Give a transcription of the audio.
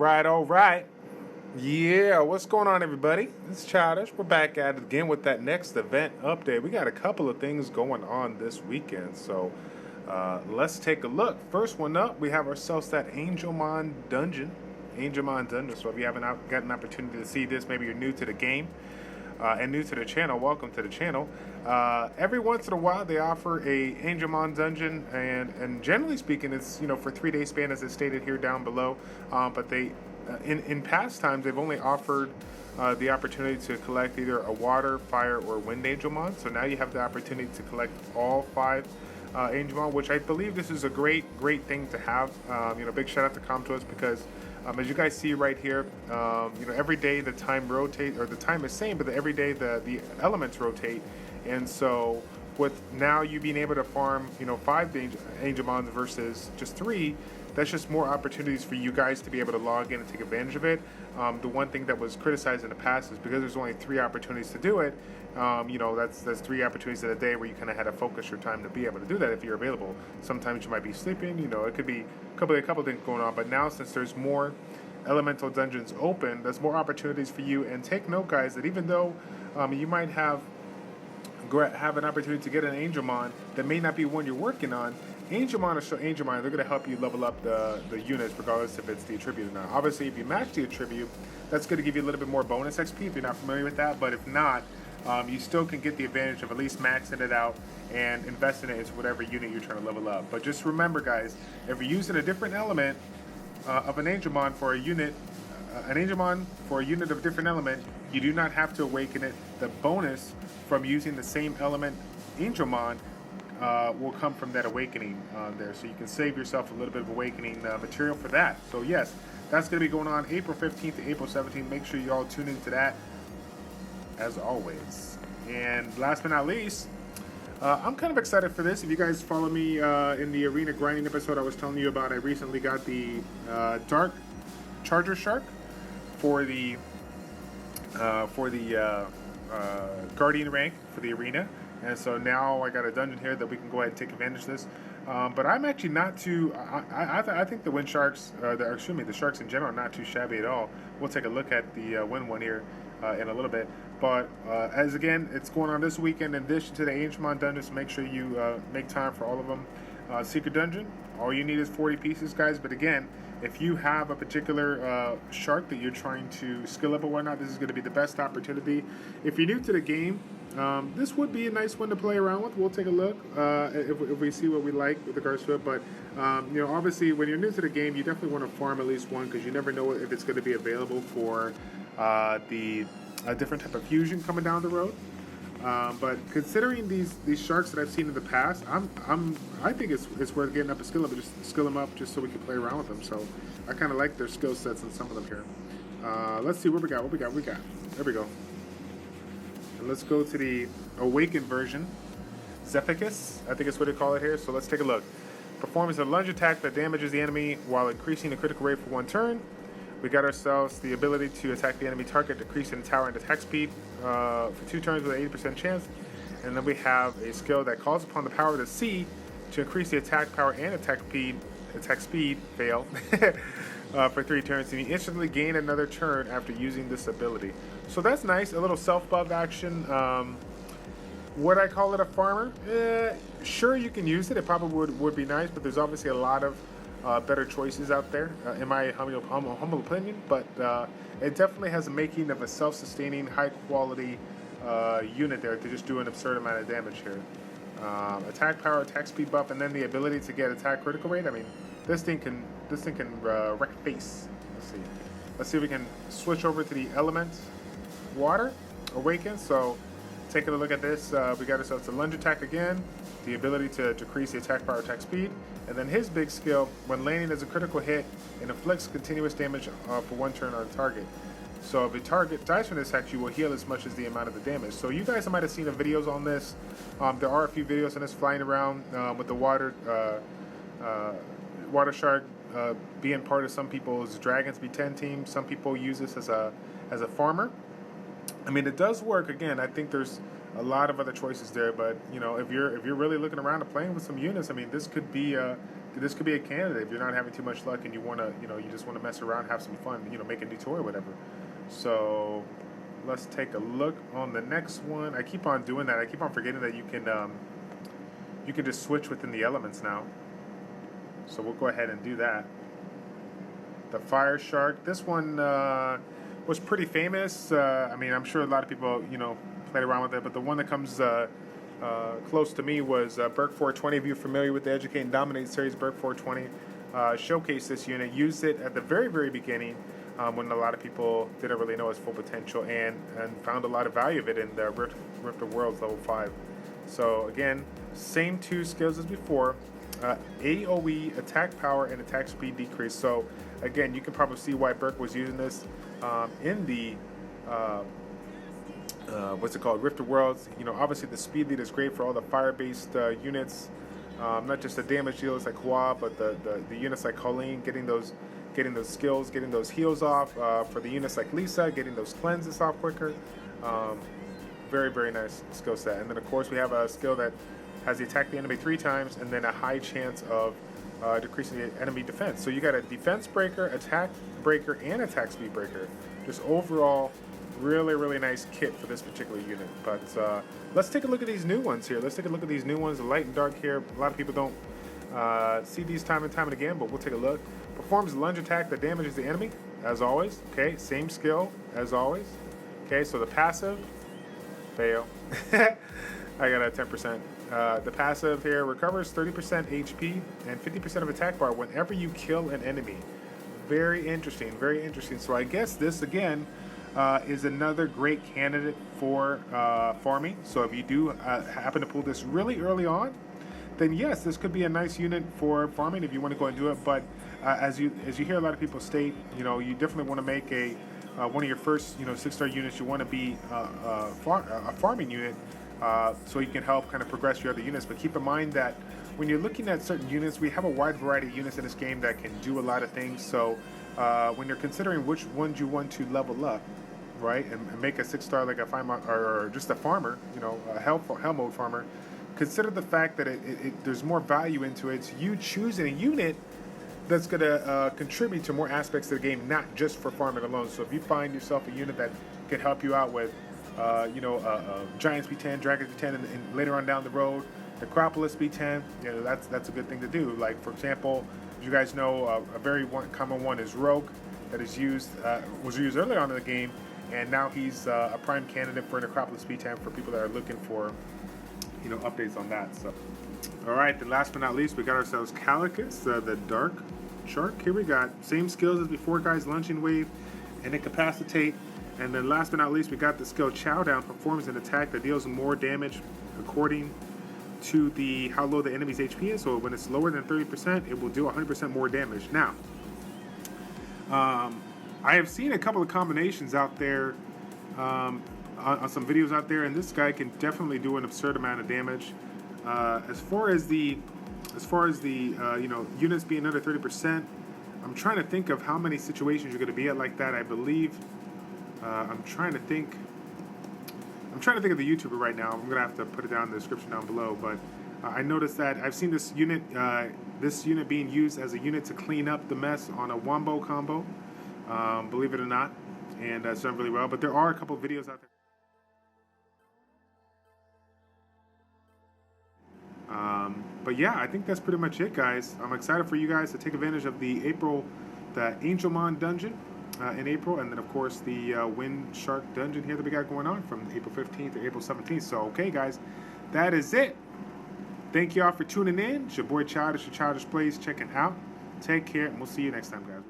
all right. Yeah, what's going on, everybody? It's Childish. We're back at it again with that next event update. We got a couple of things going on this weekend, so let's take a look. First one up, we have ourselves that Angelmon dungeon. So if you haven't got an opportunity to see this, maybe you're new to the game and new to the channel, welcome to the channel. Every once in a while, they offer a Angelmon dungeon, and generally speaking, it's for 3-day span, as it's stated here down below. But they in past times, they've only offered the opportunity to collect either a water, fire, or wind Angelmon. So now you have the opportunity to collect all 5 Angelmon, which I believe this is a great thing to have. Big shout out to ComTwist because as you guys see right here, every day the time rotates, or the time is same, but every day the elements rotate, and so with now you being able to farm 5 Angelmons versus just 3. That's just more opportunities for you guys to be able to log in and take advantage of it. The one thing that was criticized in the past is because there's only 3 opportunities to do it. That's 3 opportunities in a day where you kind of had to focus your time to be able to do that if you're available. Sometimes you might be sleeping. It could be a couple things going on. But now, since there's more elemental dungeons open, there's more opportunities for you. And take note, guys, that even though you might have an opportunity to get an Angelmon that may not be one you're working on, Angelmon or so Angelmon, they're going to help you level up the units regardless if it's the attribute or not. Obviously, if you match the attribute, that's going to give you a little bit more bonus XP if you're not familiar with that. But if not, you still can get the advantage of at least maxing it out and investing it into whatever unit you're trying to level up. But just remember, guys, if you're using a different element of an Angelmon for a unit, of a different element, you do not have to awaken it. The bonus from using the same element Angelmon will come from that awakening there. So you can save yourself a little bit of awakening material for that. So yes, that's going to be going on April 15th to April 17th. Make sure you all tune into that as always. And last but not least, I'm kind of excited for this. If you guys follow me in the arena grinding episode I was telling you about, I recently got the Dark Charger Shark for the Guardian rank for the arena. And so now I got a dungeon here that we can go ahead and take advantage of this. But I'm actually not too... I think the wind sharks, the sharks in general, are not too shabby at all. We'll take a look at the wind one here in a little bit. But as again, it's going on this weekend in addition to the Angelmon dungeons. Make sure you make time for all of them. Secret dungeon, all you need is 40 pieces, guys. But again, if you have a particular shark that you're trying to skill up or whatnot, this is going to be the best opportunity. If you're new to the game, this would be a nice one to play around with. We'll take a look if we see what we like with regards to it. But obviously, when you're new to the game, you definitely want to farm at least one because you never know if it's going to be available for a different type of fusion coming down the road. But considering these sharks that I've seen in the past, I think it's worth getting up a skill up, just skill them up just so we can play around with them. So I kind of like their skill sets in some of them here. Let's see what we got. There we go. And let's go to the awakened version, Zephyrus, I think it's what they call it here. So let's take a look. Performs a lunge attack that damages the enemy while increasing the critical rate for 1 turn. We got ourselves the ability to attack the enemy target, decreasing the tower and attack speed for 2 turns with an 80% chance. And then we have a skill that calls upon the power of the sea to increase the attack power and attack speed fail for 3 turns. And you instantly gain another turn after using this ability. So that's nice, a little self-buff action. Would I call it a farmer? Sure, you can use it. It probably would be nice, but there's obviously a lot of better choices out there, in my humble opinion, but it definitely has a making of a self-sustaining, high-quality unit there to just do an absurd amount of damage here. Attack power, attack speed buff, and then the ability to get attack critical rate. I mean, this thing can wreck face. Let's see if we can switch over to the element water, awaken. So taking a look at this, we got ourselves a lunge attack again, the ability to decrease the attack power, attack speed, and then his big skill, when landing as a critical hit, it inflicts continuous damage for 1 turn on a target. So if a target dies from this attack, you will heal as much as the amount of the damage. So you guys might have seen the videos on this. There are a few videos on this flying around with the water shark being part of some people's Dragons B10 team. Some people use this as a farmer. I mean, it does work. Again, I think there's a lot of other choices there, but if you're really looking around and playing with some units, I mean, this could be this could be a candidate if you're not having too much luck and you want to, you just want to mess around, have some fun, make a new toy or whatever. So let's take a look on the next one. I keep on doing that. I keep on forgetting that you can just switch within the elements now. So we'll go ahead and do that. The Fire Shark. This one was pretty famous. I mean, I'm sure a lot of people, played around with it, but the one that comes close to me was Berk 420. If you're familiar with the Educate and Dominate series, Berk 420 showcased this unit, used it at the very, very beginning when a lot of people didn't really know its full potential, and found a lot of value of it in the Rift of Worlds level 5. So again, same two skills as before. AoE, attack power, and attack speed decrease. So again, you can probably see why Berk was using this in the what's it called, Rift of Worlds. Obviously the speed lead is great for all the fire-based units, not just the damage dealers like Hua, but the units like Colleen, getting those skills, getting those heals off. For the units like Lisa, getting those cleanses off quicker. Very, very nice skill set. And then of course we have a skill that has the attack the enemy 3 times and then a high chance of decreasing the enemy defense. So you got a defense breaker, attack breaker, and attack speed breaker. Just overall, really, really nice kit for this particular unit. But let's take a look at these new ones here. Let's take a look at these new ones, the light and dark here. A lot of people don't see these time and time and again, but we'll take a look. Performs a lunge attack that damages the enemy, as always. Okay, same skill as always. Okay, so the passive, fail. I got a 10%. The passive here recovers 30% HP and 50% of attack bar whenever you kill an enemy. Very interesting, very interesting. So I guess this again is another great candidate for farming. So if you do happen to pull this really early on, then yes, this could be a nice unit for farming if you want to go and do it. But as you hear a lot of people state, you definitely want to make a one of your first 6-star units. You want to be a farming unit. So you can help kind of progress your other units. But keep in mind that when you're looking at certain units, we have a wide variety of units in this game that can do a lot of things. So when you're considering which ones you want to level up, right, and make a 6-star like a or just a farmer, a hell mode farmer, consider the fact that there's more value into it. So you choosing a unit that's going to contribute to more aspects of the game, not just for farming alone. So if you find yourself a unit that can help you out with Giants B10, Dragons B10, and later on down the road, Necropolis B10, that's a good thing to do. Like, for example, you guys know a very common one is Rogue, that is was used earlier on in the game, and now he's a prime candidate for Necropolis B10 for people that are looking for updates on that. So, all right, then last but not least, we got ourselves Calicus, the Dark Shark. Here we got same skills as before, guys: Launching Wave and Incapacitate. And then last but not least, we got the skill Chowdown. Performs an attack that deals more damage according to how low the enemy's HP is. So when it's lower than 30%, it will do 100% more damage. Now, I have seen a couple of combinations out there on some videos out there, and this guy can definitely do an absurd amount of damage. As far as the units being under 30%, I'm trying to think of how many situations you're going to be at like that. I believe. I'm trying to think of the YouTuber right now. I'm gonna have to put it down in the description down below. But I noticed that I've seen this unit being used as a unit to clean up the mess on a Wombo combo. Believe it or not, and it's done really well. But there are a couple of videos out there. But yeah, I think that's pretty much it, guys. I'm excited for you guys to take advantage of the Angelmon dungeon. In April, and then of course the Wind Shark dungeon here that we got going on from April 15th to April 17th. So okay, guys, that is it. Thank y'all for tuning in. It's your boy Childish, your Childish Plays checking out. Take care, and we'll see you next time, guys.